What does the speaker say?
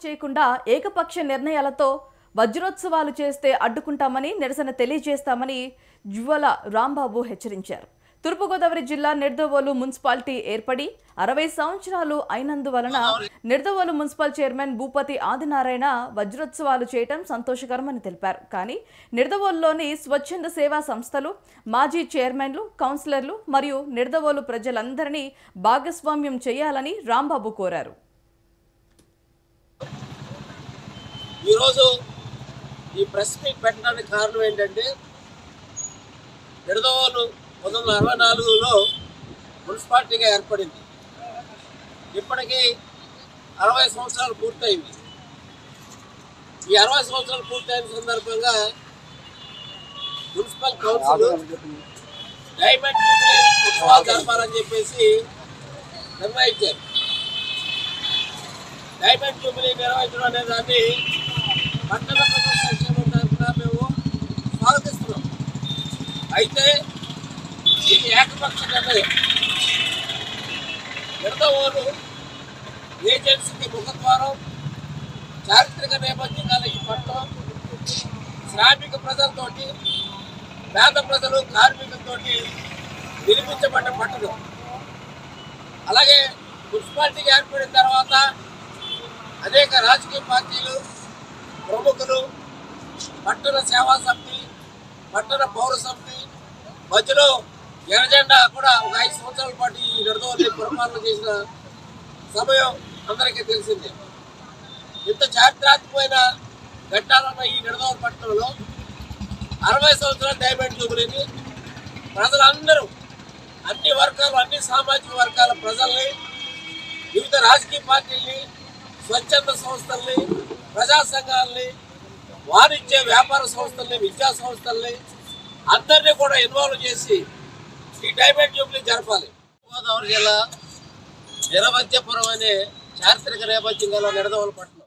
చేయకుండా ఏకపక్ష నిర్ణయాలతో వజ్రోత్సవాలు చేస్తే అడ్డుకుంటామని నిరసన తెలియజేస్తామని జ్యువల రాంబాబు హెచ్చరించారు. తూర్పుగోదావరి జిల్లా నిడదవోలు మున్సిపాలిటీ ఏర్పడి 60 సంవత్సరాలు అయినందువలన నిడదవోలు మున్సిపల్ చైర్మన్ భూపతి ఆదినారాయణ వజ్రోత్సవాలు చేయటం సంతోషకరమని తెలిపారు. కానీ నిడదవోలులోని స్వచ్ఛంద సేవా సంస్థలు, మాజీ చైర్మన్లు, కౌన్సిలర్లు మరియు నిడదవోలు ప్రజలందరినీ భాగస్వామ్యం చేయాలని రాంబాబు కోరారు. ఈరోజు ఈ ప్రెస్ మీట్ పెట్టడానికి కారణం ఏంటంటే, నిడదవోలు 1964లో మున్సిపాలిటీగా ఏర్పడింది. ఇప్పటికీ 60 సంవత్సరాలు పూర్తయింది. ఈ 60 సంవత్సరాలు పూర్తయిన సందర్భంగా మున్సిపల్ కౌన్సిల్ డైమండ్ జూబ్లీ ఉత్సవాలు జరపాలని చెప్పేసి నిర్ణయించారు. డైమండ్ జూబ్లీ నిర్వహించడం అనే దాన్ని పట్టణ ప్రజల సంక్షేమం తరఫున మేము స్వాగతిస్తున్నాం. అయితే ఇది ఏకపక్ష నిర్ణయం. నిడదవోలు ఏజెన్సీకి ముఖద్వారం, చారిత్రక నేపథ్యం కలిగి పట్టణం, శ్రామిక ప్రజలతోటి, పేద ప్రజలు, కార్మికులతోటి నిర్మించబడ్డ పట్టణం. అలాగే మున్సిపాలిటీకి ఏర్పడిన తర్వాత అనేక రాజకీయ పార్టీలు, ప్రముఖులు, పట్టణ సేవా సమితి, పట్టణ పౌర సమితి, మధ్యలో ఎర్రజెండా కూడా ఒక 5 సంవత్సరాల పాటు ఈ నిడదవోలుని పరిపాలన చేసిన సమయం అందరికీ తెలిసిందే. ఇంత చారిత్రాత్మకమైన ఘట్టాలున్న ఈ నిడదవోలు పట్టణంలో 60 సంవత్సరాల డైమండ్ జూబ్లీని ప్రజలందరూ, అన్ని వర్గాలు, అన్ని సామాజిక వర్గాల ప్రజల్ని, వివిధ రాజకీయ పార్టీల్ని, స్వచ్ఛంద సంస్థల్ని, ప్రజా సంఘాలని, వాణిజ్య వ్యాపార సంస్థల్ని, విద్యా సంస్థల్ని అందరినీ కూడా ఇన్వాల్వ్ చేసి ఈ డైమండ్ జూబ్లీ జరపాలి. గోదావరి జిల్లా నిరవధ్యపురం అనే చారిత్రక నేపథ్యం గల నిడదవోలు పట్టణం.